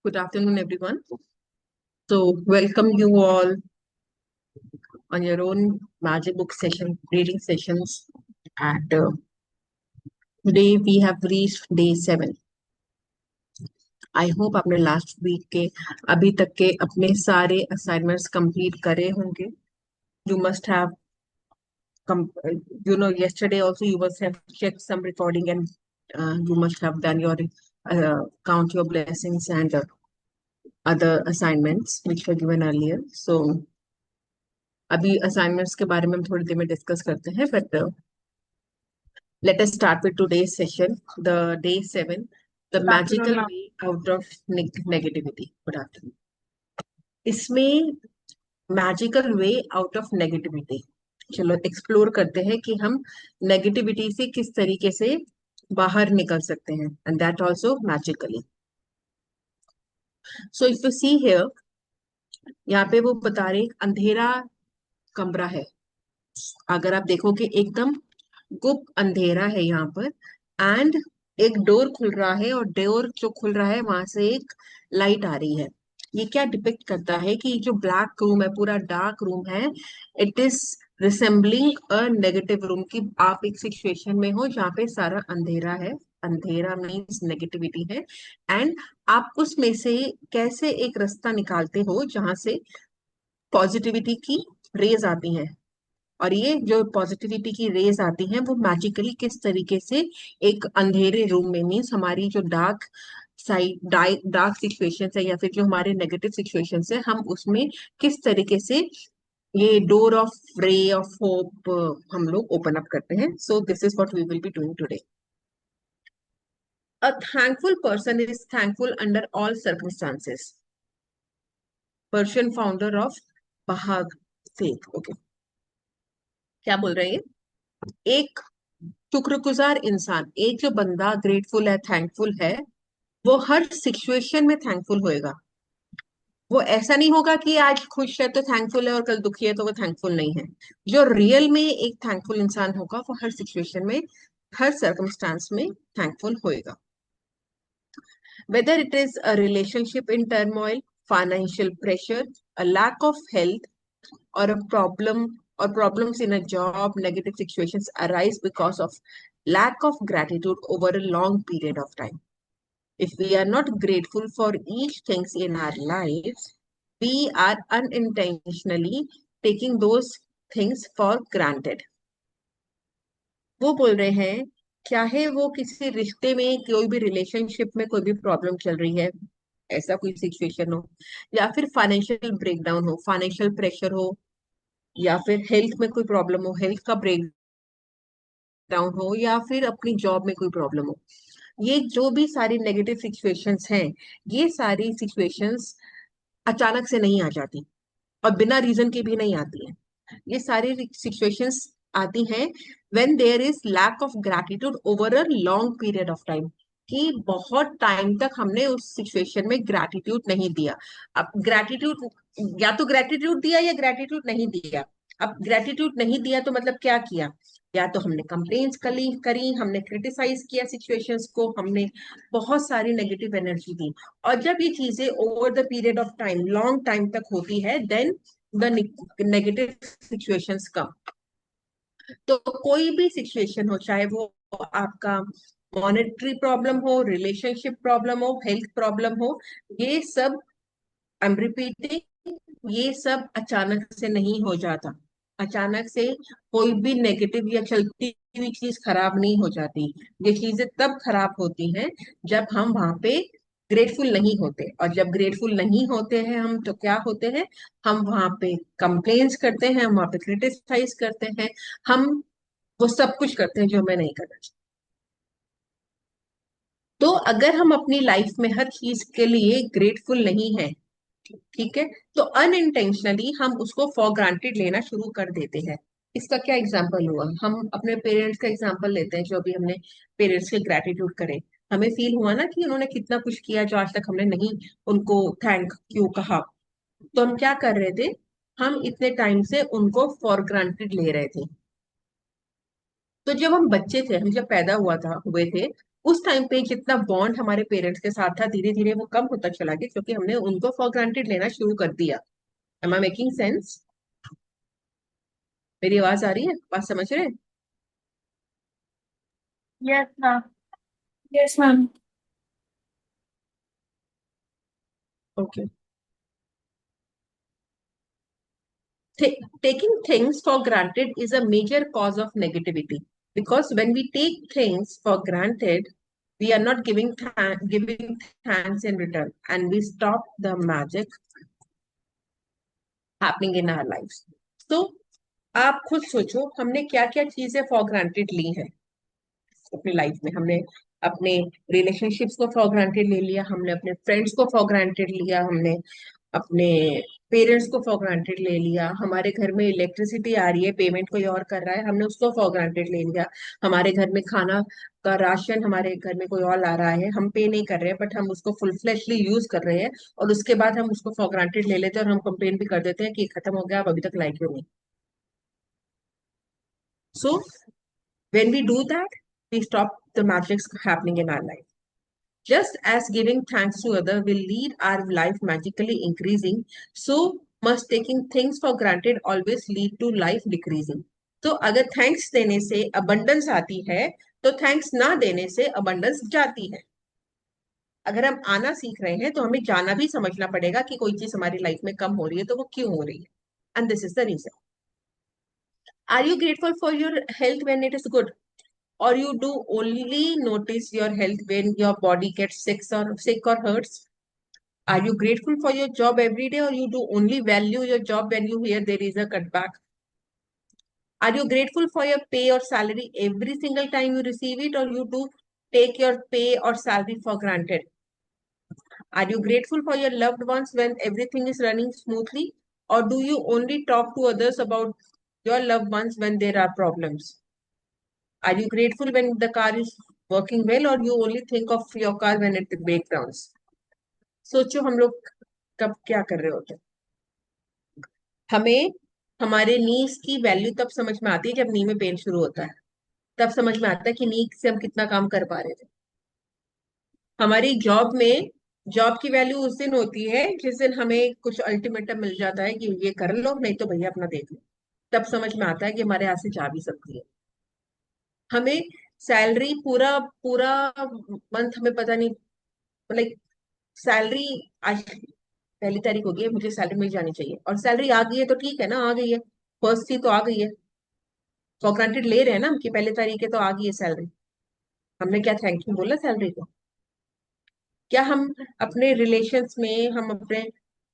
Good afternoon, everyone. So, welcome you all on your own magic book session, reading sessions. And today we have reached day 7. I hope आपने last week के अभी तक के अपने सारे assignments complete करे होंगे. You must have, yesterday also you must have checked some recording and you must have done your count your blessings and other assignments which were given earlier. So, अभी assignments के बारे में हम थोड़ी देर में discuss करते हैं but let us start with today's session, the day 7, the Good afternoon, magical ma'am. way out of negativity. Good afternoon. इसमें magical way out of negativity, चलो एक्सप्लोर करते हैं कि हम नेगेटिविटी से किस तरीके से बाहर निकल सकते हैं and that also magically. So if you see here, यहाँ पे वो बता रहे एक अंधेरा कमरा है. अगर आप देखोगे एकदम गुप्त अंधेरा है यहाँ पर. एंड एक डोर खुल रहा है और डोर जो खुल रहा है वहां से एक लाइट आ रही है. ये क्या डिपिक्ट करता है कि जो ब्लैक रूम है, पूरा डार्क रूम है, it is resembling a negative room. की आप एक सिचुएशन में हो जहाँ पे सारा अंधेरा है. अंधेरा मीन्स नेगेटिविटी है. एंड आप उसमें से कैसे एक रास्ता निकालते हो जहां से पॉजिटिविटी की रेज आती हैं. और ये जो पॉजिटिविटी की रेज आती हैं वो मैजिकली किस तरीके से एक अंधेरे रूम में, मीन्स हमारी जो डार्क साइड, डार्क सिचुएशन है या फिर जो हमारे नेगेटिव सिचुएशन है, हम उसमें किस तरीके से ये door of ray of hope हम लोग ओपन अप करते हैं. So this is what we will be doing today. A thankful person is thankful under all circumstances. Persian founder of Bahag faith. Okay, क्या बोल रहे हैं? एक शुक्रगुजार इंसान, एक जो बंदा ग्रेटफुल है, थैंकफुल है, वो हर सिचुएशन में थैंकफुल होएगा. वो ऐसा नहीं होगा कि आज खुश है तो थैंकफुल है और कल दुखी है तो वो थैंकफुल नहीं है. जो रियल में एक थैंकफुल इंसान होगा वो हर सिचुएशन में, हर सर्कमस्टांस में थैंकफुल होएगा. Whether it is a relationship in turmoil, financial pressure, a lack of health, or a problem or problems in a job, negative situations arise because of lack of gratitude over a long period of time. If we are not grateful for each things in our lives, we are unintentionally taking those things for granted. वो बोल रहे हैं, चाहे वो किसी रिश्ते में, कोई भी रिलेशनशिप में कोई भी प्रॉब्लम चल रही है, ऐसा कोई सिचुएशन हो, या फिर फाइनेंशियल ब्रेकडाउन हो, फाइनेंशियल प्रेशर हो, या फिर हेल्थ में कोई प्रॉब्लम हो, हेल्थ का ब्रेक डाउन हो, या फिर अपनी जॉब में कोई प्रॉब्लम हो, ये जो भी सारी नेगेटिव सिचुएशंस हैं, ये सारी सिचुएशंस अचानक से नहीं आ जाती और बिना रीजन के भी नहीं आती हैं. ये सारी सिचुएशंस आती हैं when there is lack of gratitude over a long period of time. कि बहुत टाइम तक हमने उस सिचुएशन में ग्रैटिट्यूड नहीं दिया. अब ग्रैटिट्यूड, या तो ग्रैटिट्यूड दिया या ग्रैटिट्यूड नहीं दिया. अब ग्रैटिट्यूड नहीं दिया तो मतलब क्या किया? या तो हमने कंप्लेन्स करी, हमने क्रिटिसाइज किया सिचुएशंस को, हमने बहुत सारी नेगेटिव एनर्जी दी. और जब ये चीजें over the period of time, long time तक होती है, देन द नेगेटिव सिचुएशंस कम. तो कोई भी सिचुएशन हो, चाहे वो आपका मॉनेटरी प्रॉब्लम हो, रिलेशनशिप प्रॉब्लम हो, हेल्थ प्रॉब्लम हो, ये सब, आई एम रिपीटिंग, ये सब अचानक से नहीं हो जाता. अचानक से कोई भी नेगेटिव या चलती हुई चीज खराब नहीं हो जाती. ये चीजें तब खराब होती हैं जब हम वहां पे ग्रेटफुल नहीं होते. और जब ग्रेटफुल नहीं होते हैं हम, तो क्या होते हैं? हम वहां पे कंप्लेन्स करते हैं, हम वहां पे क्रिटिसाइज करते हैं, हम वो सब कुछ करते हैं जो हमें नहीं करना चाहिए. तो अगर हम अपनी लाइफ में हर चीज के लिए ग्रेटफुल नहीं है, ठीक है, तो अनइंटेंशनली हम उसको फॉर ग्रांटेड लेना शुरू कर देते हैं. इसका क्या एग्जाम्पल हुआ? हम अपने पेरेंट्स का एग्जाम्पल लेते हैं. जो अभी हमने पेरेंट्स के ग्रेटिट्यूड करे, हमें फील हुआ ना कि उन्होंने कितना कुछ किया जो आज तक हमने नहीं उनको थैंक क्यों कहा. तो हम क्या कर रहे थे? हम इतने टाइम से उनको फॉर ग्रांटेड ले रहे थे. तो जब हम बच्चे थे, हम जब पैदा हुए थे, उस टाइम पे जितना बॉन्ड हमारे पेरेंट्स के साथ था धीरे धीरे वो कम होता चला गया, क्योंकि हमने उनको फॉर ग्रांटेड लेना शुरू कर दिया। Am I making sense? मेरी आवाज आ रही है? बात समझ रहे हैं? Yes ma'am. Yes ma'am. Okay. Taking things for granted is a major cause of negativity, because when we take things for granted, we are not giving thanks in return, and we stop the magic happening in our lives. So आप खुद सोचो, हमने क्या क्या चीजें for granted ली हैं अपनी life में। हमने अपने रिलेशनशिप्स को फॉर ग्रांटेड ले लिया, हमने अपने फ्रेंड्स को फॉर ग्रांटेड लिया, हमने अपने पेरेंट्स को फॉर ग्रांटेड ले लिया, हमारे घर में इलेक्ट्रिसिटी आ रही है, पेमेंट कोई और कर रहा है, हमने उसको फॉर ग्रांटेड ले लिया। हमारे घर में खाना का राशन हमारे घर में कोई और ला रहा है, हम पे नहीं कर रहे हैं बट हम उसको फुल फ्लेशली यूज कर रहे हैं, और उसके बाद हम उसको फॉर ग्रांटेड ले लेते हैं और हम कंप्लेन भी कर देते हैं कि खत्म हो गया, आप अभी तक लाए क्यों नहीं। सो when we do that, we stop the magic happening in our life. Just as giving thanks to others will lead our life magically increasing, so must taking things for granted always lead to life decreasing. तो अगर thanks देने से abundance आती है, तो thanks ना देने से abundance जाती है। अगर हम आना सीख रहे हैं तो हमें जाना भी समझना पड़ेगा कि कोई चीज हमारी लाइफ में कम हो रही है तो वो क्यों हो रही है। And this is the reason. Are you grateful for your health when it is good, or you do only notice your health when your body gets sick or hurts? Are you grateful for your job every day, or you do only value your job when you hear there is a cutback? Are you grateful for your pay or salary every single time you receive it, or you do take your pay or salary for granted? Are you grateful for your loved ones when everything is running smoothly, or do you only talk to others about your loved ones when there are problems? Are you grateful when the car is working well, or you only think of your car when it breaks down? सोचो हम लोग कब क्या कर रहे होते हैं। हमें हमारे नीज की वैल्यू तब समझ में आती है जब नी में पेन शुरू होता है। तब समझ में आता है कि नी से हम कितना काम कर पा रहे थे। हमारी जॉब में जॉब की वैल्यू उस दिन होती है जिस दिन हमें कुछ अल्टीमेटम मिल जाता है कि ये कर लो, नहीं तो भैया अपना देख लो। तब समझ में आता है कि हमारे हाथ से जा भी सकती है। हमें सैलरी पूरा पूरा मंथ हमें पता नहीं, लाइक सैलरी आज 1 तारीख हो गई है, मुझे सैलरी मिल जानी चाहिए, और सैलरी आ गई है तो ठीक है ना, आ गई है, फर्स्ट थी तो आ गई है। फॉर ग्रांटेड ले रहे हैं ना हम कि 1 तारीख है तो आ गई है सैलरी। हमने क्या थैंक यू बोला सैलरी को? क्या हम अपने रिलेशंस में, हम अपने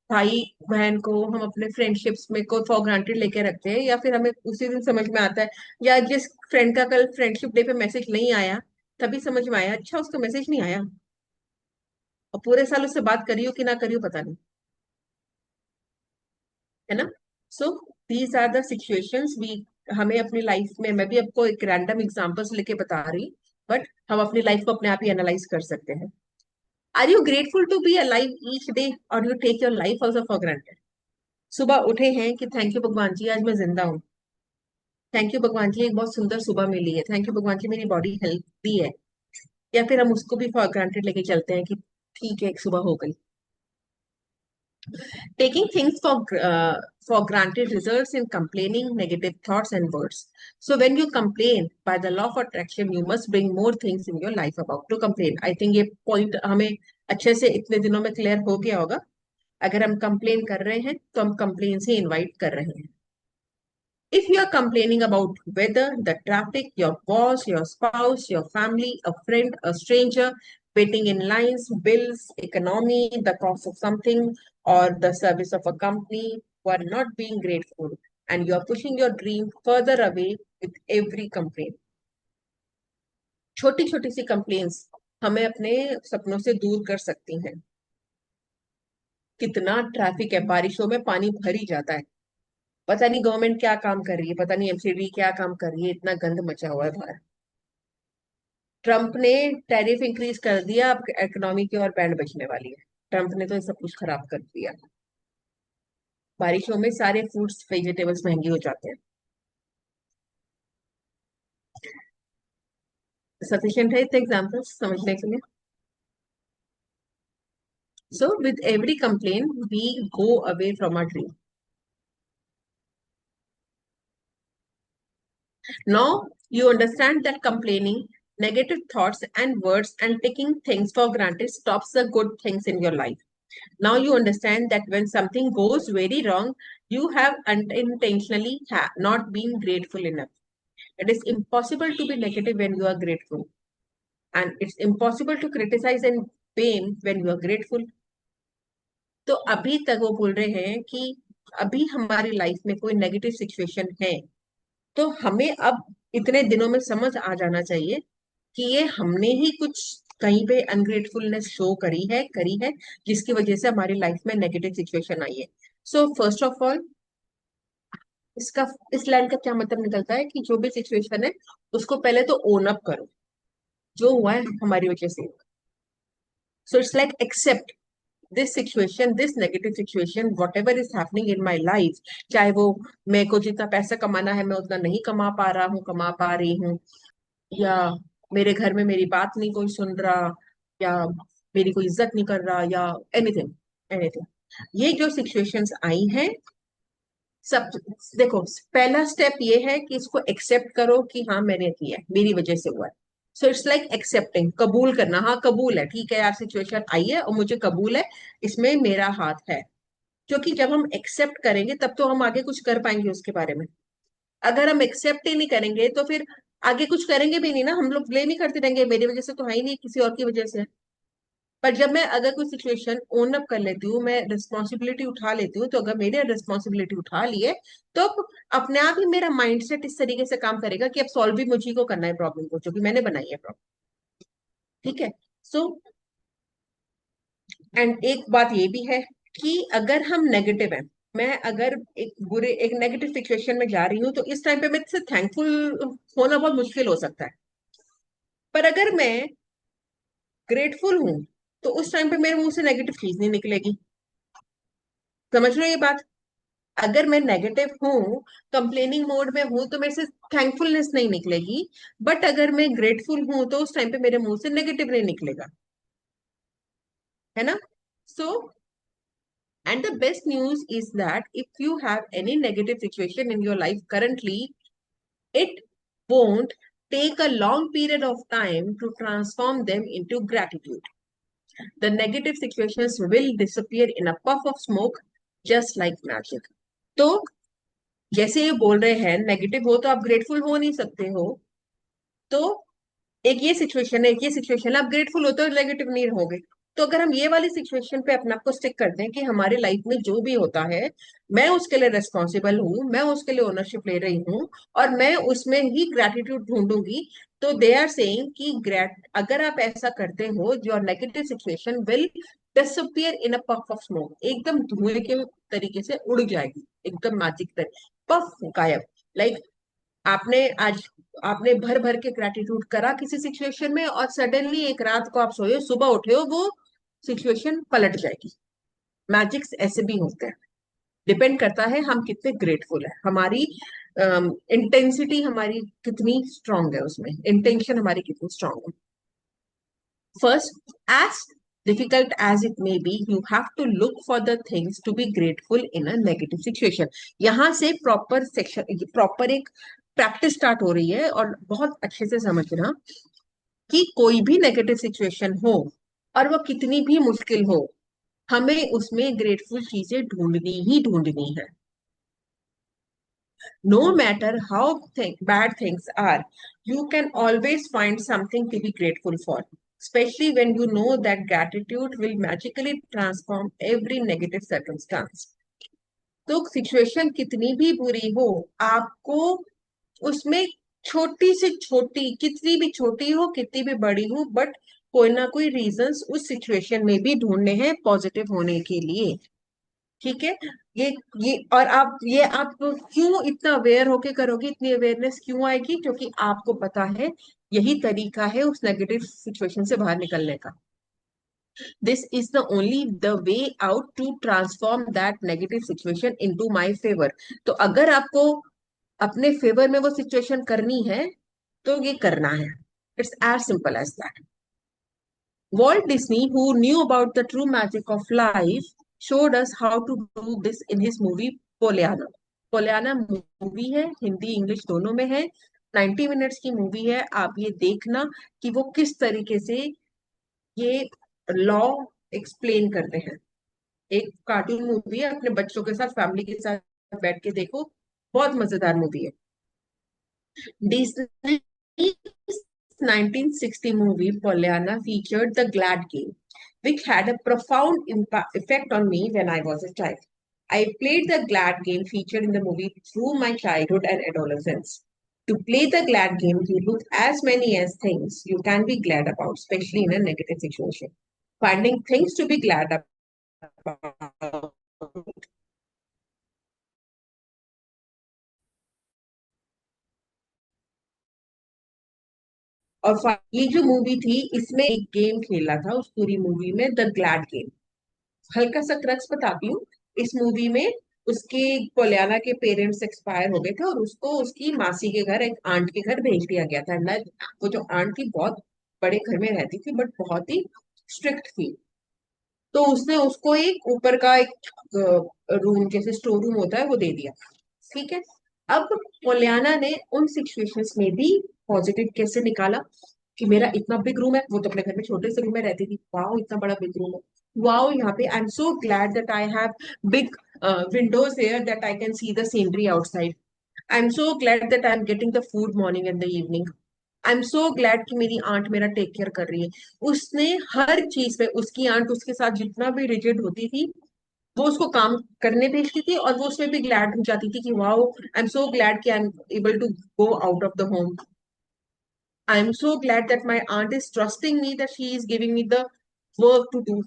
भाई बहन को, हम अपने फ्रेंडशिप्स में को फॉर ग्रांटेड लेके रखते हैं, या फिर हमें उसी दिन समझ में आता है, या जिस फ्रेंड का कल फ्रेंडशिप डे पे मैसेज नहीं आया तभी समझ में आया अच्छा उसका मैसेज नहीं आया, और पूरे साल उससे बात करी हो कि ना करी हो पता नहीं, है ना? So these are the situations we, हमें अपनी लाइफ में, मैं भी आपको एक रैंडम एग्जांपल्स लेके बता रही, बट हम अपनी लाइफ को अपने आप ही एनालाइज कर सकते हैं। Are you grateful to be alive each day, और you take your life also for granted? सुबह उठे हैं कि थैंक यू भगवान जी आज मैं जिंदा हूँ, थैंक यू भगवान जी एक बहुत सुंदर सुबह मिली है, थैंक यू भगवान जी मेरी बॉडी हेल्थी है, या फिर हम उसको भी फॉर ग्रांटेड लेके चलते हैं कि ठीक है एक सुबह हो गई। Taking things for granted results in complaining, negative thoughts, and words. So when you complain, by the law of attraction, you must bring more things in your life about to complain. I think ये point हमें अच्छे से इतने दिनों में clear हो गया होगा। अगर हम कंप्लेन कर रहे हैं तो हम कंप्लेन से इनवाइट कर रहे हैं। If you are complaining about weather, the traffic, your boss, your spouse, your family, a friend, a stranger, waiting in lines, bills, economy, the cost of something, or the service of a company, you are not being grateful, and you are pushing your dream further away with every complaint. छोटी छोटी सी complains हमें अपने सपनों से दूर कर सकती हैं। कितना ट्रैफिक है, बारिशों में पानी भर ही जाता है, पता नहीं गवर्नमेंट क्या काम कर रही है, पता नहीं एमसीडी क्या काम कर रही है, इतना गंद मचा हुआ है बाहर। ट्रम्प ने टैरिफ इंक्रीज कर दिया, अब इकोनॉमी की और बैंड बजने वाली है। ट्रम्प ने तो सब कुछ खराब कर दिया। बारिशों में सारे फ्रूट्स वेजिटेबल्स महंगे हो जाते हैं। सफिशिएंट है इतने एग्जाम्पल्स समझने के लिए? So with every complaint, we go away from our dream. Now you understand that complaining, negative thoughts and words and taking things for granted stops the good things in your life. Now you understand that when something goes very wrong, you have unintentionally not been grateful enough. It is impossible to be negative when you are grateful. And it's impossible to criticize and pain when you are grateful. तो अभी तक वो बोल रहे हैं कि अभी हमारी लाइफ में कोई नेगेटिव सिचुएशन है, तो हमें अब इतने दिनों में समझ आ जाना चाहिए कि ये हमने ही कुछ कहीं पे अनग्रेटफुलनेस शो करी है जिसकी वजह से हमारी लाइफ में नेगेटिव सिचुएशन आई है। सो फर्स्ट ऑफ ऑल, इसका इस लाइन का क्या मतलब निकलता है कि जो भी सिचुएशन है उसको पहले तो ओन अप करो, जो हुआ है हमारी वजह से। So it's like accept this situation, this negative situation, whatever is happening in my life, चाहे वो मेरे को जितना पैसा कमाना है मैं उतना नहीं कमा पा रही हूँ, या मेरे घर में मेरी बात नहीं कोई सुन रहा, या मेरी कोई इज्जत नहीं कर रहा, या एनीथिंग एनीथिंग, ये जो सिचुएशंस आई हैं सब, देखो पहला स्टेप ये है कि इसको एक्सेप्ट करो कि हाँ मैंने किया है, मेरी वजह से हुआ है। सो इट्स लाइक एक्सेप्टिंग, कबूल करना, हाँ कबूल है, ठीक है यार सिचुएशन आई है और मुझे कबूल है, इसमें मेरा हाथ है। क्योंकि जब हम एक्सेप्ट करेंगे तब तो हम आगे कुछ कर पाएंगे उसके बारे में। अगर हम एक्सेप्ट ही नहीं करेंगे तो फिर आगे कुछ करेंगे भी नहीं ना, हम लोग ब्लेम ही करते रहेंगे, मेरी वजह से तो है ही नहीं, किसी और की वजह से है। पर जब मैं अगर कोई सिचुएशन ओन अप कर लेती हूँ, मैं रिस्पॉन्सिबिलिटी उठा लेती हूँ, तो अगर मैंने रिस्पॉन्सिबिलिटी उठा ली है तो अपने आप ही मेरा माइंडसेट इस तरीके से काम करेगा कि अब सॉल्व भी मुझी को करना है प्रॉब्लम को, जो कि मैंने बनाई है प्रॉब्लम। ठीक है। सो एंड एक बात ये भी है कि अगर हम नेगेटिव हैं, मैं अगर एक नेगेटिव सिचुएशन में जा रही हूँ, तो इस टाइम पे मेरे से थैंकफुल होना बहुत मुश्किल हो सकता है। पर अगर मैं ग्रेटफुल हूं तो उस टाइम पे मेरे मुंह से नेगेटिव चीज नहीं निकलेगी। समझ रहे हो ये बात? अगर मैं नेगेटिव हूँ, कंप्लेनिंग मोड में हूं, तो मेरे से थैंकफुलनेस नहीं निकलेगी। बट अगर मैं ग्रेटफुल हूं तो उस टाइम पे मेरे मुंह से नेगेटिव नहीं निकलेगा, है ना? सो and the best news is that if you have any negative situation in your life currently, it won't take a long period of time to transform them into gratitude. The negative situations will disappear in a puff of smoke, just like magic. तो जैसे ये बोल रहे हैं negative हो तो आप grateful हो नहीं सकते हो, तो एक ये सिचुएशन है, एक ये सिचुएशन है, आप ग्रेटफुल होते हो नेगेटिव नहीं रहोगे। तो अगर हम ये वाली सिचुएशन पे अपने आप को स्टिक करते हैं कि हमारी लाइफ में जो भी होता है मैं उसके लिए रिस्पॉन्सिबल हूँ, मैं उसके लिए ओनरशिप ले रही हूँ, और मैं उसमें ही ग्रेटिट्यूड ढूंढूंगी, तो दे आर सेइंग कि ग्रेट अगर आप ऐसा करते हो, your negative situation will disappear in a puff of smoke, एकदम धुएं के तरीके से उड़ जाएगी, एकदम मैजिक तरीके, पफ गायब। लाइक आपने आज आपने भर भर के ग्रेटिट्यूड करा किसी सिचुएशन में, और सडनली एक रात को आप सोए, सुबह उठे हो, वो सिचुएशन पलट जाएगी। मैजिक्स ऐसे भी होते हैं। डिपेंड करता है हम कितने ग्रेटफुल है, हमारी इंटेंसिटी हमारी कितनी स्ट्रांग है, उसमें इंटेंशन हमारी कितनी स्ट्रांग है। First, as difficult as it may be, you have to look for the things to be grateful in a negative situation. यहां से प्रॉपर सेक्शन, प्रॉपर एक प्रैक्टिस स्टार्ट हो रही है, और बहुत अच्छे से समझना कि कोई भी नेगेटिव सिचुएशन हो और वो कितनी भी मुश्किल हो, हमें उसमें ग्रेटफुल चीजें ढूंढनी ही ढूंढनी है। No matter how bad things are, you can always find something to be grateful for, especially when you know that gratitude will magically transform every negative circumstance. तो सिचुएशन कितनी भी बुरी हो, आपको उसमें छोटी से छोटी, कितनी भी छोटी हो कितनी भी बड़ी हो, बट कोई ना कोई रीजंस उस सिचुएशन में भी ढूंढने हैं पॉजिटिव होने के लिए। ठीक है। ये ये और आप क्यों इतना अवेयर होके करोगे, इतनी अवेयरनेस क्यों आएगी? क्योंकि आपको पता है यही तरीका है उस नेगेटिव सिचुएशन से बाहर निकलने का। This is the only the way out to transform that negative situation into my favour. तो अगर आपको अपने फेवर में वो सिचुएशन करनी है तो ये करना है। It's as simple as that. Walt Disney, who knew about the true magic of life, showed us how to do this in his movie Pollyanna. Poliana movie है, हिंदी इंग्लिश दोनों में है, 90 मिनट्स की मूवी है। आप ये देखना कि वो किस तरीके से ये लॉ एक्सप्लेन करते हैं। एक कार्टून मूवी है, अपने बच्चों के साथ फैमिली के साथ बैठ के देखो, बहुत मजेदार मूवी है। Disney's 1960 movie Pollyanna featured the Glad game, which had a profound effect on me when I was a child. I played the Glad game featured in the movie through my childhood and adolescence. To play the Glad game, you look as many as things you can be glad about, especially in a negative situation. Finding things to be glad about और ये जो movie थी, इसमें एक game खेला था उस पूरी मूवी में, द ग्लैड गेम। हल्का सा क्रक्स बताती हूँ। इस मूवी में उसके पोलियाना के पेरेंट्स एक्सपायर हो गए थे और उसको उसकी मासी के घर, एक आंट के घर भेज दिया गया था। ना, वो जो आंट थी बहुत बड़े घर में रहती थी, बट बहुत ही स्ट्रिक्ट थी। तो उसने उसको एक ऊपर का एक रूम, जैसे स्टोर रूम होता है, वो दे दिया। ठीक है। अब पोलियाना ने उन सिचुएशंस में भी पॉजिटिव कैसे निकाला कि मेरा इतना बिग रूम है। वो तो अपने घर में छोटे से रूम में रहती थी, वाओ इतना बड़ा बिग रूम है, वाओ यहाँ पे आई am so glad that I have big Windows here that I can see the scenery outside. I am so glad that I am getting the food morning and the evening. I am so glad कि मेरी aunt मेरा take care कर रही है। उसने हर चीज पे, उसकी आंट उसके साथ जितना भी रिजिड होती थी, वो उसको काम करने भेजती थी और वो उसमें भी ग्लैड हो जाती थी कि wow I am so glad कि I am able to go out of the home. I am so glad that my aunt is trusting me, that she is giving me the work to do,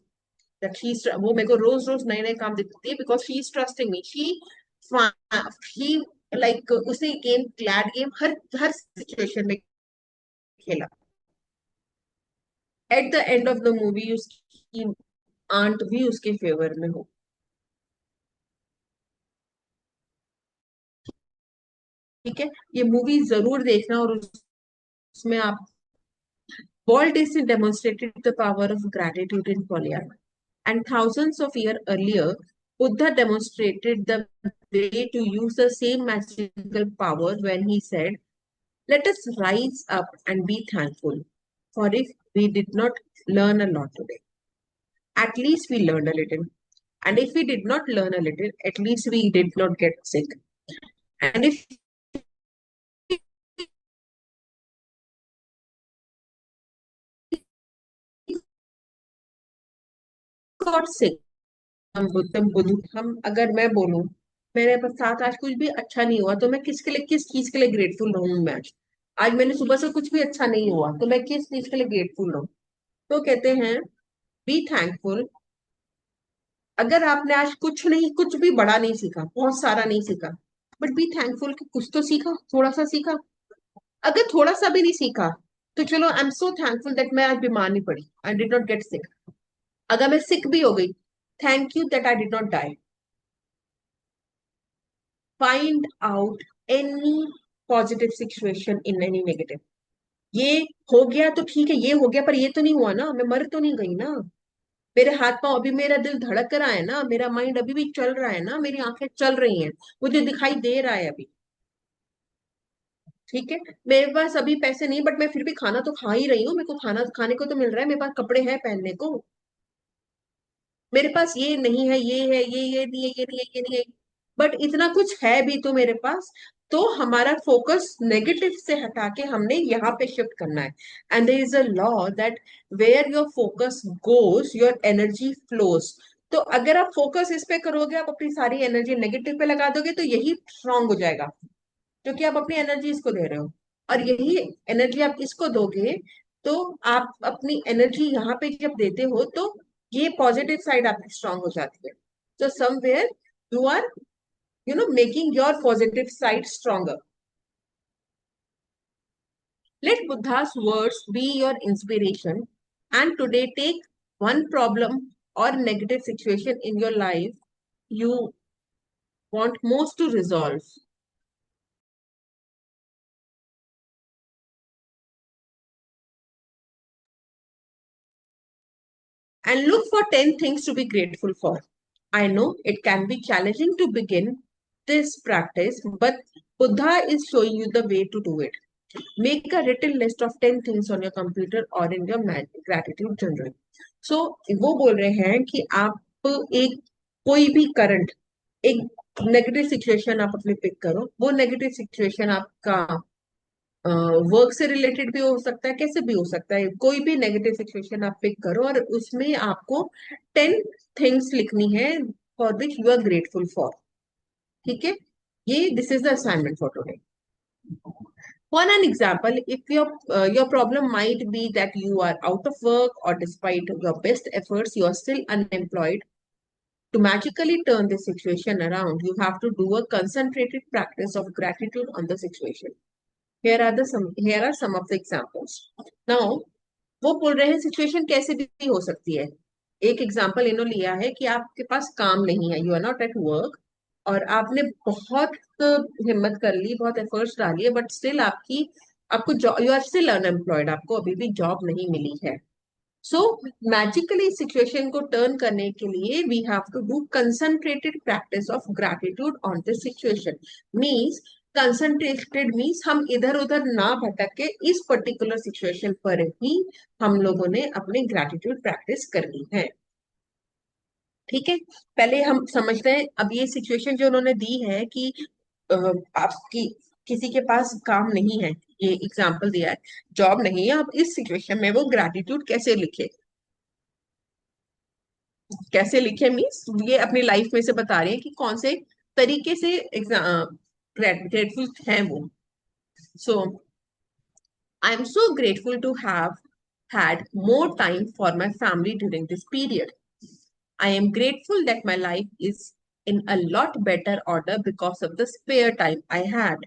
that she, वो मेरे को रोज रोज नए नए काम देती है, because she is trusting me. She like उसने game, glad game हर हर situation में खेला। At the end of the movie उसकी आंट भी उसके फेवर में हो। ठीक है, ये मूवी जरूर देखना। और उसमें आप, Walt Disney demonstrated the power of gratitude in Pollyanna. And thousands of years earlier, Buddha demonstrated the way to use the same magical power when he said, let us rise up and be thankful. For if we did not learn a lot today, at least we learned a little. And if we did not learn a little, at least we did not get sick. And if we got sick, हम अगर मैं बोलूं मेरे साथ आज कुछ भी अच्छा नहीं हुआ, तो मैं किसके लिए, किस चीज के लिए ग्रेटफुल रहूं? मैं आज मैंने सुबह से कुछ भी अच्छा नहीं हुआ, तो मैं किस चीज के लिए ग्रेटफुल रहूं? तो कहते हैं बी थैंकफुल। अगर आपने आज कुछ नहीं, कुछ भी बड़ा नहीं सीखा, बहुत सारा नहीं सीखा, बट बी थैंकफुल कि कुछ तो सीखा, थोड़ा सा सीखा। अगर थोड़ा सा भी नहीं सीखा, तो चलो I am so thankful that मैं आज बीमार नहीं पड़ी, I did not get sick. अगर मैं सिक भी हो गई, thank you that I did not die. Find out any positive situation in any negative. ये हो गया तो ठीक है, ये हो गया, पर ये तो नहीं हुआ ना, मैं मर तो नहीं गई ना, मेरे हाथ पांव अभी, मेरा दिल धड़क रहा है ना, मेरा माइंड अभी भी चल रहा है ना, मेरी आंखें चल रही हैं, मुझे दिखाई दे रहा है अभी। ठीक है, मेरे पास अभी पैसे नहीं, बट मैं फिर भी खाना तो खा ही रही हूँ, मेरे को खाना खाने को तो मिल रहा है, मेरे पास कपड़े हैं पहनने को। मेरे पास ये नहीं है, ये नहीं है, ये नहीं है, ये नहीं है, बट इतना कुछ है भी तो मेरे पास। तो हमारा फोकस नेगेटिव से हटा के हमने यहाँ पे शिफ्ट करना है। And there is a law that where your focus goes your energy flows. तो अगर आप फोकस इस पे करोगे, आप अपनी सारी एनर्जी नेगेटिव पे लगा दोगे, तो यही स्ट्रांग हो जाएगा, क्योंकि आप अपनी एनर्जी इसको दे रहे हो। और यही एनर्जी आप इसको दोगे, तो आप अपनी एनर्जी यहाँ पे जब देते हो, तो ये पॉजिटिव साइड आपकी स्ट्रांग हो जाती है। तो somewhere you are, making your positive side stronger. Let Buddha's words be your inspiration, and today take one problem or negative situation in your life you want most to resolve. and look for 10 things to be grateful for. I know it can be challenging to begin this practice, but Buddha is showing you the way to do it. Make a written list of 10 things on your computer or in your gratitude journal. So वो बोल रहे हैं कि आप एक कोई भी current एक नेगेटिव सिचुएशन आप अपने पिक करो। वो नेगेटिव सिचुएशन आपका वर्क से रिलेटेड भी हो सकता है, कैसे भी हो सकता है। कोई भी नेगेटिव सिचुएशन आप पिक करो और उसमें आपको 10 थिंग्स लिखनी है for which you are grateful for. ठीक है, ये this is the assignment for today. For an example, if your problem might be that you are out of work or despite your best efforts, you are still unemployed. To magically turn the situation around, you have to do a concentrated practice of gratitude on the situation. Here are some of the examples. Now, वो बोल रहे हैं situation कैसे भी हो सकती है। एक एग्जांपल इन्होंने लिया है कि आपके पास काम नहीं है, you are not at work, और आपने बहुत हिम्मत कर ली, बहुत एफर्ट्स डाली है, बट स्टिल आपको job, you are still unemployed, आपको अभी भी जॉब नहीं मिली है। सो मैजिकली सिचुएशन को टर्न करने के लिए we have to do concentrated practice of gratitude on this situation. Means concentrated means हम इधर उधर ना भटक के इस पर्टिकुलर सिचुएशन पर ही हम लोगों ने अपनी ग्रैटिट्यूड प्रैक्टिस करनी है। ठीक है, पहले हम समझते हैं। अब ये सिचुएशन जो उन्होंने दी है कि आपकी किसी के पास काम नहीं है, ये एग्जाम्पल दिया है, जॉब नहीं है, अब इस सिचुएशन में वो ग्रैटिट्यूड कैसे लिखे। कैसे लिखे मीन्स ये अपनी लाइफ में से बता रहे हैं कि कौन से तरीके से ग्रेटफुल हैं वो। So I am so grateful to have had more time for my family during this period. I am grateful that my life is in a lot better order because of the spare time I had.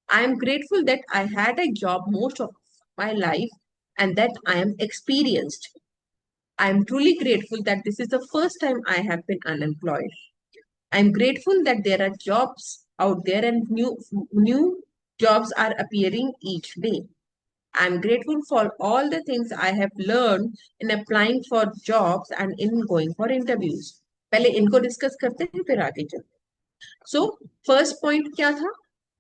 I am grateful that I had a job most of my life and that I am experienced. I am truly grateful that this is the first time I have been unemployed. I am grateful that there are jobs out there and new jobs are appearing each day. I am grateful for all the things I have learned in applying for jobs and in going for interviews. पहले इनको discuss करते हैं फिर आगे चलते। So first point क्या था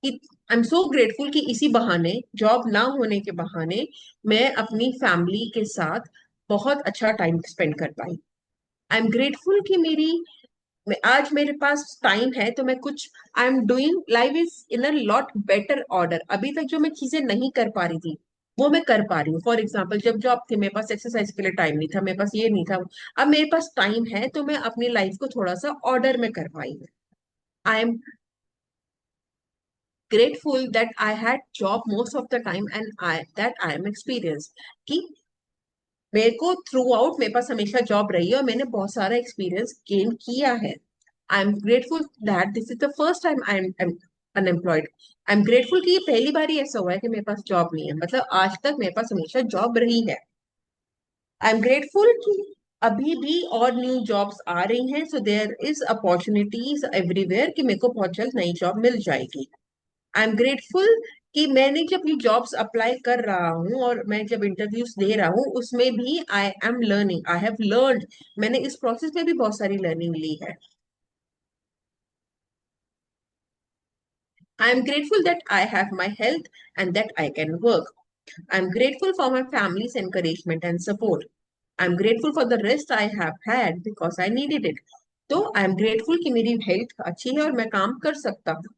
कि आई एम सो ग्रेटफुल कि इसी बहाने, जॉब ना होने के बहाने, मैं अपनी फैमिली के साथ बहुत अच्छा टाइम स्पेंड कर पाई। आई एम ग्रेटफुल कि आज मेरे पास टाइम है तो मैं कुछ I am doing, life is in a lot better order. अभी तक जो मैं चीजें नहीं कर पा रही थी वो मैं कर पा रही हूँ। फॉर एग्जाम्पल, जब जॉब थी मेरे पास एक्सरसाइज के लिए टाइम नहीं था, मेरे पास ये नहीं था, अब मेरे पास टाइम है तो मैं अपनी लाइफ को थोड़ा सा ऑर्डर में कर पाई हूँ। आई am grateful that I had job most of the time and I am experience कि मेरे को थ्रू आउट मेरे पास हमेशा जॉब रही है और मैंने बहुत सारा एक्सपीरियंस गेन किया है। आई am grateful that this is the first time I am unemployed. I am grateful कि ये पहली बार ही ऐसा हुआ है कि मेरे पास जॉब नहीं है, मतलब आज तक मेरे पास हमेशा जॉब रही है। आई एम ग्रेटफुल कि अभी भी और न्यू जॉब्स आ रही हैं, so there is opportunities everywhere कि मेरे को बहुत जल्द नई जॉब मिल जाएगी। आई एम ग्रेटफुल कि मैंने जब ये जॉब्स अप्लाई कर रहा हूँ और मैं जब इंटरव्यूज दे रहा हूँ उसमें भी I am learning, I have learned, मैंने इस प्रोसेस में भी बहुत सारी लर्निंग ली है। I am grateful that I have my health and that I can work. I am grateful for my family's encouragement and support. I am grateful for the rest I have had because I needed it. तो आई am grateful कि मेरी health अच्छी है और मैं काम कर सकता हूँ,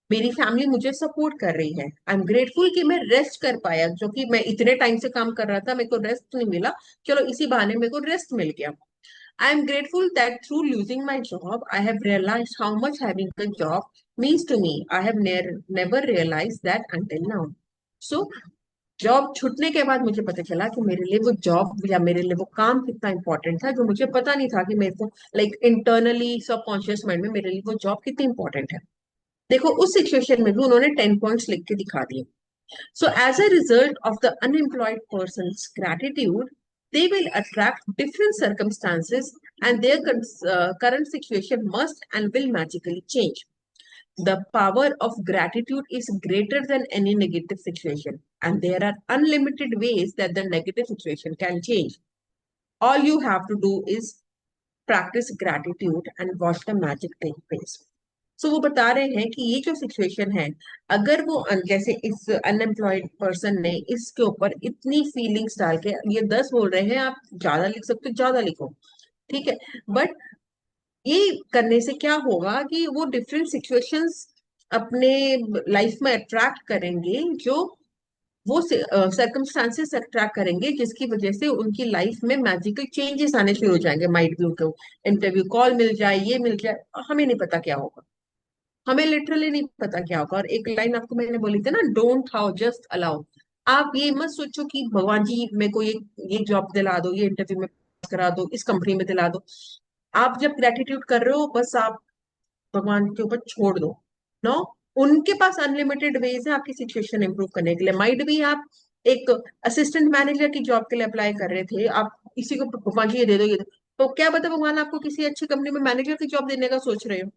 मेरी फैमिली मुझे सपोर्ट कर रही है। आई एम ग्रेटफुल कि मैं रेस्ट कर पाया, जो कि मैं इतने टाइम से काम कर रहा था, मेरे को रेस्ट नहीं मिला, चलो इसी बहाने मेरे को रेस्ट मिल गया। I am grateful that through losing my job, I have realized how much having a job means to me. I have never realized that until now. So, job छूटने के बाद मुझे पता चला कि मेरे लिए वो जॉब या मेरे लिए वो काम कितना इंपॉर्टेंट था, जो मुझे पता नहीं था कि मेरे को लाइक इंटरनली सबकॉन्शियस माइंड में मेरे लिए वो जॉब कितनी इंपॉर्टेंट है। देखो उस सिचुएशन में भी उन्होंने 10 पॉइंट्स लिख के दिखा दिए। So, as a result of the unemployed person's gratitude, they will attract different circumstances and their current situation must and will magically change. The power of gratitude is greater than any negative situation, and there are unlimited ways that the negative situation can change. All you have to do is practice gratitude and watch the magic take place. सो वो बता रहे हैं कि ये जो situation है, अगर वो जैसे इस अनएम्प्लॉयड पर्सन ने इसके ऊपर इतनी फीलिंग्स डाल के, ये 10 बोल रहे हैं, आप ज्यादा लिख सकते हो, ज्यादा लिखो, ठीक है, बट ये करने से क्या होगा कि वो डिफरेंट सिचुएशंस अपने लाइफ में अट्रैक्ट करेंगे, जो वो सर्कमस्टांसेस अट्रैक्ट करेंगे जिसकी वजह से उनकी लाइफ में मैजिकल चेंजेस आने शुरू हो जाएंगे। माइट भी उनको इंटरव्यू कॉल मिल जाए, ये मिल जाए, हमें नहीं पता क्या होगा, हमें लिटरली नहीं पता क्या होगा। और एक लाइन आपको मैंने बोली थी ना, डोंट हाउ जस्ट अलाउ। आप ये मत सोचो कि भगवान जी मेरे को ये जॉब दिला दो, ये इंटरव्यू में पास करा दो, इस कंपनी में दिला दो। आप जब ग्रेटिट्यूड कर रहे हो, बस आप भगवान के ऊपर छोड़ दो। नो, उनके पास अनलिमिटेड वेज है आपकी सिचुएशन इंप्रूव करने के लिए। माइट भी आप एक असिस्टेंट मैनेजर की जॉब के लिए अप्लाई कर रहे थे, आप इसी को भगवान जी ये दे दो, ये दो, तो क्या पता भगवान आपको किसी अच्छी कंपनी में मैनेजर की जॉब देने का सोच रहे हो।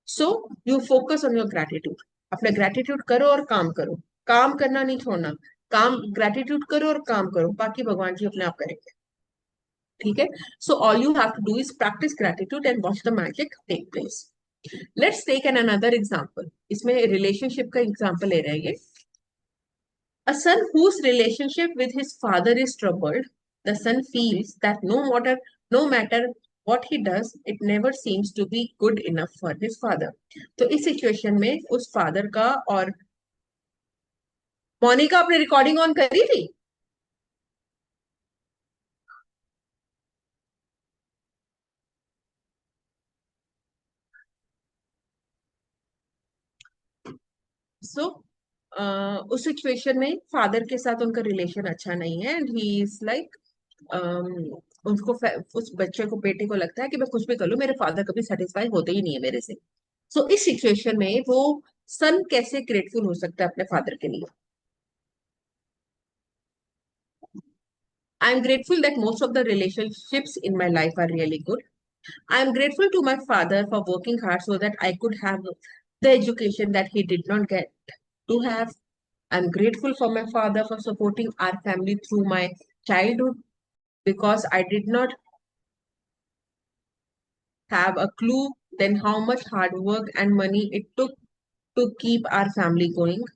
So you focus on your gratitude. अपना ग्रेटिट्यूड करो और काम करो, काम करना नहीं छोड़ना। काम, ग्रेटिट्यूड करो और काम करो, बाकी भगवान जी अपने आप करेंगे, ठीक है। So all you have to do is practice gratitude and watch the magic take place. Let's take an another example. इसमें रिलेशनशिप का एग्जाम्पल ले रहे हैं ये। A son whose relationship with his father is troubled, the son feels that no matter what he does, it never seems to be good enough for his father. तो इस situation में उस father का, और मोनिका आपने रिकॉर्डिंग ऑन करी थी? सो उस सिचुएशन में फादर के साथ उनका रिलेशन अच्छा नहीं है, एंड ही इज लाइक, उसको उस बच्चे को, बेटे को लगता है कि मैं कुछ भी कर लूं, मेरे फादर कभी सेटिस्फाई होते ही नहीं है मेरे से। सो इस सिचुएशन में वो सन कैसे ग्रेटफुल हो सकता है अपने फादर के लिए? I am grateful that most of the relationships in my life are really good. I am grateful to my father for working hard so that I could have the education that he did not get to have. I'm grateful for my father for supporting our family through my childhood, because I did not have a clue then how much hard work and money it took to keep our family going.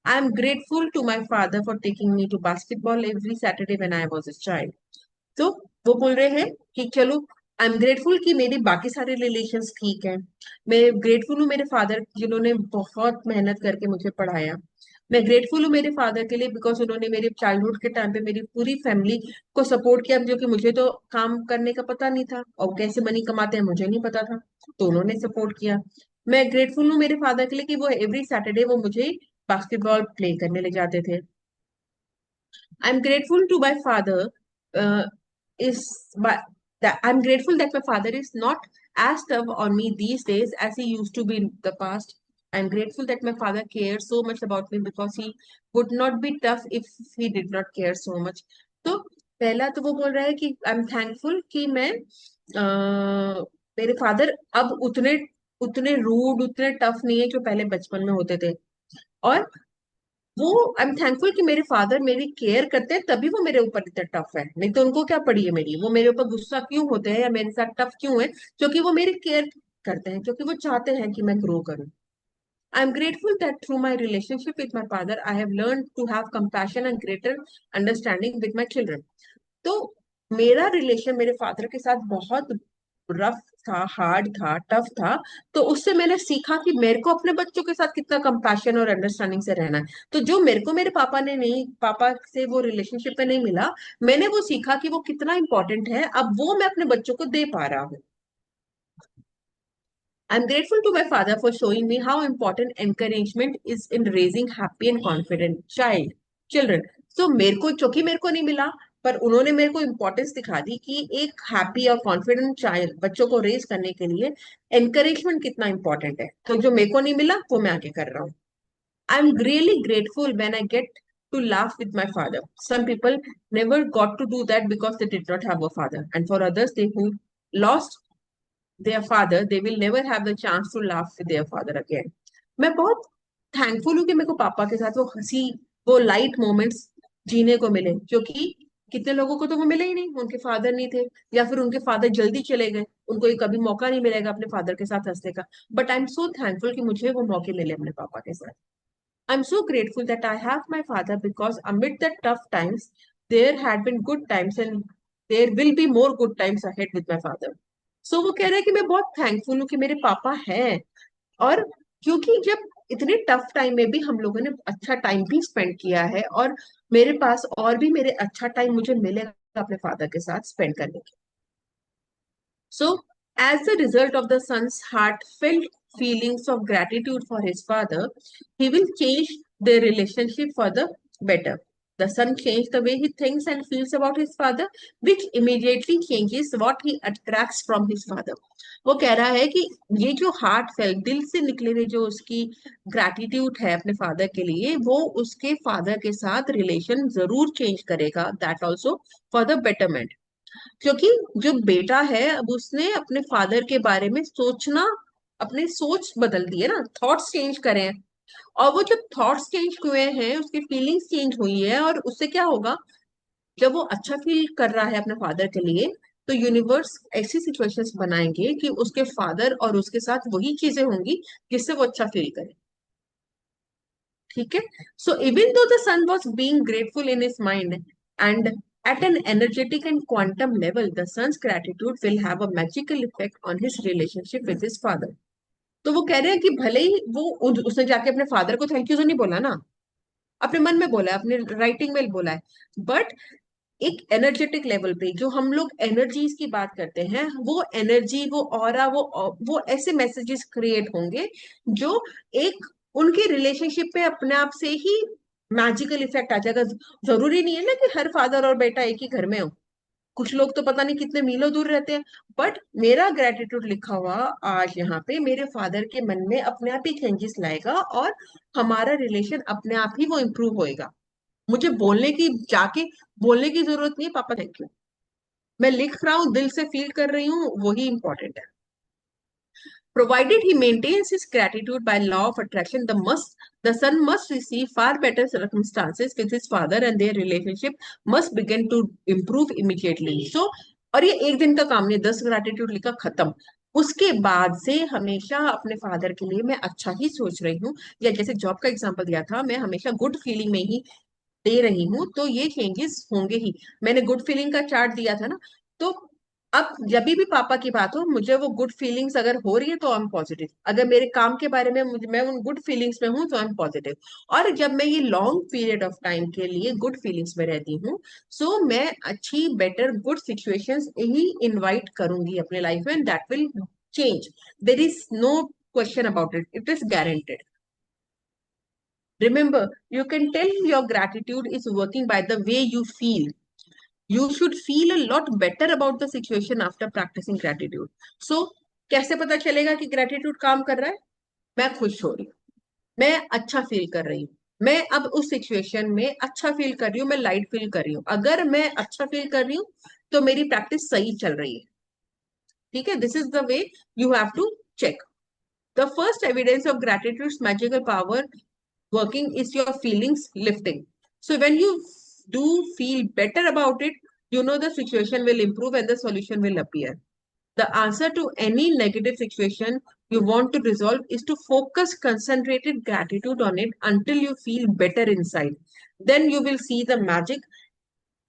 I'm grateful to my father for taking me to basketball every Saturday when I was a child. तो वो बोल रहे हैं कि चलो, I am grateful कि मेरी बाकी सारे रिलेशंस ठीक हैं। मैं ग्रेटफुल हूँ मेरे फादर जिन्होंने बहुत मेहनत करके मुझे पढ़ाया। मैं ग्रेटफुल हूँ मेरे फादर के लिए बिकॉज उन्होंने मेरे चाइल्डहुड के टाइम पे मेरी पूरी फैमिली को सपोर्ट किया, जो कि मुझे तो काम करने का पता नहीं था और कैसे मनी कमाते हैं मुझे नहीं पता था, तो उन्होंने सपोर्ट किया। मैं ग्रेटफुल हूँ मेरे फादर के लिए कि वो एवरी सैटरडे वो मुझे बास्केटबॉल प्ले करने ले जाते थे। I'm grateful to my father. Is my that I'm grateful that my father is not as tough on me these days as he used to be in the past. I'm grateful that my father cares so much about me because he would not be tough if he did not care so much. तो पहला तो वो बोल रहा है कि I am thankful कि मैं मेरे फादर अब उतने उतने रूड, उतने टफ नहीं है जो पहले बचपन में होते थे। और वो, आई एम थैंकफुल कि मेरे फादर मेरी केयर करते हैं, तभी वो मेरे ऊपर इतना टफ है, नहीं तो उनको क्या पड़ी है मेरी, वो मेरे ऊपर गुस्सा क्यों होते हैं या मेरे साथ टफ क्यों है? क्योंकि वो मेरी केयर करते हैं, क्योंकि वो चाहते हैं कि मैं ग्रो करूं। I am grateful that through my relationship with my father I have learn to have compassion and greater understanding with my children. तो मेरा रिलेशन मेरे फादर के साथ बहुत रफ था, हार्ड था, टफ था। तो उससे मैंने सीखा कि मेरे को अपने बच्चों के साथ कितना कंपैशन और अंडरस्टैंडिंग से रहना है। तो जो मेरे को मेरे पापा ने नहीं, पापा से वो रिलेशनशिप में नहीं मिला, मैंने वो सीखा कि वो कितना इंपॉर्टेंट है, अब वो मैं अपने बच्चों को दे पा रहा हूँ। I'm grateful to my father for showing me how important encouragement is in raising happy and confident children. So मेरे को, क्योंकि मेरे को नहीं मिला, पर उन्होंने मेरे को इम्पोर्टेंस दिखा दी कि एक हैप्पी और कॉन्फिडेंट चाइल्ड, बच्चों को रेज करने के लिए एनकरेजमेंट कितना इंपॉर्टेंट है। तो जो मेरे को नहीं मिला वो मैं आगे कर रहा हूँ। I am really grateful when I get to laugh with my father. Some people never got to do that because they did not have a father, and for others, they who lost their father, they will never have the chance to laugh with their father again. मैं बहुत thankful हूँ कि मेरे को पापा के साथ वो हंसी, वो लाइट मोमेंट्स जीने को मिले, क्योंकि कितने लोगों को तो वो मिले ही नहीं, उनके फादर नहीं थे, या फिर उनके फादर जल्दी चले गए, उनको ये कभी मौका नहीं मिलेगा अपने फादर के साथ हंसने का। But I am so thankful कि मुझे वो मौके मिले अपने पापा के साथ। I am so grateful that I have my father, because amid the tough times there had been good times and there will be more good times ahead with my father. So वो कह रहे हैं कि मैं बहुत thankful हूँ कि मेरे पापा हैं। और क्योंकि जब इतने टफ टाइम में भी हम लोगों ने अच्छा टाइम भी स्पेंड किया है, और मेरे पास और भी मेरे अच्छा टाइम मुझे मिलेगा अपने फादर के साथ स्पेंड करने के। So, as a result of the son's heartfelt feelings of gratitude for his father, he will change their relationship for the better. The son changed the way he thinks and feels about his father, which immediately changes what he attracts from his father. वो कह रहा है कि ये जो heart fail, दिल से निकले हुए जो उसकी ग्रैटिट्यूड है अपने फादर के लिए, वो उसके फादर के साथ रिलेशन जरूर चेंज करेगा, that also for the betterment. क्योंकि जो बेटा है अब उसने अपने फादर के बारे में सोचना, अपने सोच बदल दी है ना, थॉट्स चेंज करे हैं। और वो जब थॉट्स चेंज हुए हैं, उसकी फीलिंग्स चेंज हुई है, और उससे क्या होगा, जब वो अच्छा फील कर रहा है अपने फादर के लिए, तो यूनिवर्स ऐसी सिचुएशंस बनाएंगे कि उसके फादर और उसके साथ वही चीजें होंगी जिससे वो अच्छा फील करे। ठीक है। So even though the son was being grateful in his mind and at an energetic and quantum level, the son's gratitude will have a magical effect on his relationship with his father. तो वो कह रहे हैं कि भले ही वो उसने जाके अपने फादर को थैंक यू तो नहीं बोला ना, अपने मन में बोला है, अपने राइटिंग में बोला है, बट एक एनर्जेटिक लेवल पे जो हम लोग एनर्जीज की बात करते हैं, वो एनर्जी, वो ऑरा, वो ऐसे मैसेजेस क्रिएट होंगे जो एक उनके रिलेशनशिप पे अपने आप से ही मैजिकल इफेक्ट आ जाएगा। जरूरी नहीं है ना कि हर फादर और बेटा एक ही घर में हो, कुछ लोग तो पता नहीं कितने मीलों दूर रहते हैं। बट मेरा ग्रेटिट्यूड लिखा हुआ आज यहाँ पे मेरे फादर के मन में अपने आप ही चेंजेस लाएगा, और हमारा रिलेशन अपने आप ही वो इम्प्रूव होएगा। मुझे बोलने की, जाके बोलने की जरूरत नहीं है पापा थैंक यू, मैं लिख रहा हूँ, दिल से फील कर रही हूँ, वही इंपॉर्टेंट है। Provided he maintains his gratitude by law of attraction, the son must receive far better circumstances with his father, and their relationship must begin to improve immediately. So, और ये एक दिन का काम नहीं, 10 ग्रेटिट्यूड लिखा खत्म। उसके बाद से हमेशा अपने फादर के लिए मैं अच्छा ही सोच रही हूँ, या जैसे जॉब का एग्जांपल दिया था, मैं हमेशा गुड फीलिंग में ही दे रही हूँ, तो ये चेंजेस होंगे ही। मैंने गुड फीलिंग का चार्ट दिया था ना, तो अब जब भी पापा की बात हो, मुझे वो गुड फीलिंग्स अगर हो रही है तो आई एम पॉजिटिव, अगर मेरे काम के बारे में मुझे, मैं उन गुड फीलिंग्स में हूँ तो आई एम पॉजिटिव। और जब मैं ये लॉन्ग पीरियड ऑफ टाइम के लिए गुड फीलिंग्स में रहती हूँ, सो मैं अच्छी बेटर गुड सिचुएशंस ही इनवाइट करूंगी अपने लाइफ में, that will change. There is no question about it, it is guaranteed. Remember, you can tell your gratitude is working by the way you feel. You should feel a lot better about the situation after practicing gratitude. So, कैसे पता चलेगा कि gratitude काम कर रहा है? मैं खुश हो रही हूँ, मैं अच्छा फील कर रही हूँ, मैं अब उस सिचुएशन में अच्छा फील कर रही हूँ, मैं लाइट फील कर रही हूँ। अगर मैं अच्छा फील कर रही हूँ तो मेरी प्रैक्टिस सही चल रही है। ठीक है, this is the way you have to check. The first evidence of gratitude's magical power working is your feelings lifting. So when you do feel better about it, you know the situation will improve and the solution will appear. The answer to any negative situation you want to resolve is to focus concentrated gratitude on it until you feel better inside. Then you will see the magic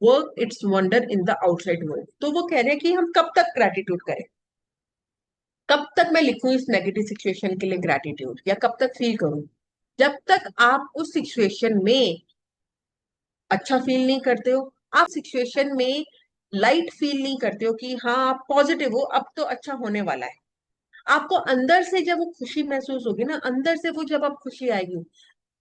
work its wonder in the outside world. तो वो कह रहे हैं कि हम कब तक gratitude करें, कब तक मैं लिखूं इस नेगेटिव सिचुएशन के लिए ग्रैटिट्यूड, या कब तक फील करूं? जब तक आप उस सिचुएशन में अच्छा फील नहीं करते हो, आप सिचुएशन में लाइट फील नहीं करते हो कि हाँ आप पॉजिटिव हो, अब तो अच्छा होने वाला है, आपको अंदर से जब वो खुशी महसूस होगी ना, अंदर से वो जब आप खुशी आएगी,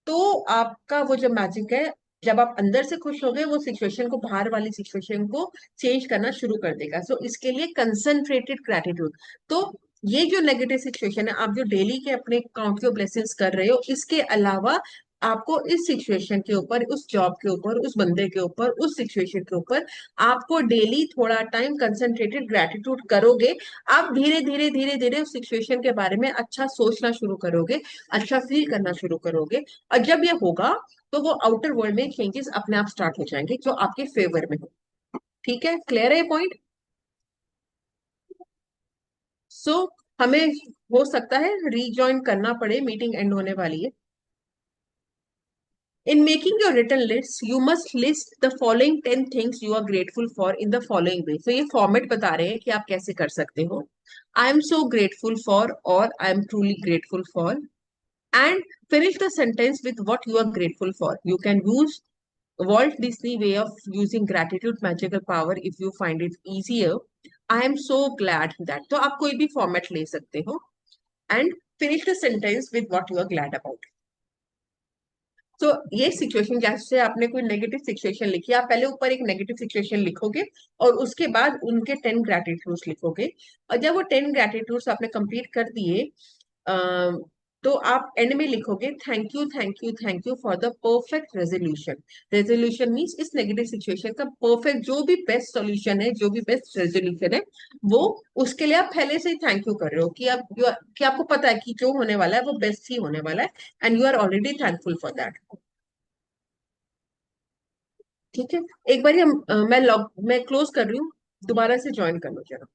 तो आपका वो जो मैजिक है, जब आप अंदर से खुश हो गए, वो सिचुएशन को, बाहर वाली सिचुएशन को चेंज करना शुरू कर देगा। सो इसके लिए कंसंट्रेटेड ग्रैटिट्यूड। तो ये जो नेगेटिव सिचुएशन है, आप जो डेली के अपने काउंट के ब्लेसिंग्स कर रहे हो, इसके अलावा आपको इस सिचुएशन के ऊपर, उस जॉब के ऊपर, उस बंदे के ऊपर, उस सिचुएशन के ऊपर आपको डेली थोड़ा टाइम कंसंट्रेटेड ग्रैटिट्यूड करोगे, आप धीरे धीरे धीरे धीरे उस सिचुएशन के बारे में अच्छा सोचना शुरू करोगे, अच्छा फील करना शुरू करोगे। और जब ये होगा तो वो आउटर वर्ल्ड में चेंजेस अपने आप स्टार्ट हो जाएंगे जो आपके फेवर में हो। ठीक है, क्लियर है ये पॉइंट? सो हमें हो सकता है रीजॉइन करना पड़े, मीटिंग एंड होने वाली है। In making your written lists, you must list the following 10 things you are grateful for in the following way. So ये फॉर्मेट बता रहे हैं कि आप कैसे कर सकते हो. I am so grateful for, or I am truly grateful for, and finish the sentence with what you are grateful for. You can use Walt Disney way of using gratitude magical power if you find it easier. I am so glad that. तो आप कोई भी format ले सकते हो and finish the sentence with what you are glad about. तो ये situation, जैसे आपने कोई नेगेटिव सिचुएशन लिखी, आप पहले ऊपर एक नेगेटिव सिचुएशन लिखोगे और उसके बाद उनके 10 ग्रेटिट्यूड्स लिखोगे। और जब वो 10 ग्रेटिट्यूड्स आपने कंप्लीट कर दिए, तो आप एंड में लिखोगे thank you thank you thank you for the perfect resolution. Resolution means इस नेगेटिव सिचुएशन का परफेक्ट, जो भी बेस्ट सॉल्यूशन है, जो भी बेस्ट रेजोल्यूशन है, वो उसके लिए आप पहले से ही थैंक यू कर रहे हो कि कि आपको पता है कि जो होने वाला है वो बेस्ट ही होने वाला है, and you are already thankful for that. ठीक है, एक बार हम मैं क्लोज कर रही हूँ, दोबारा से ज्वाइन कर लो जरा।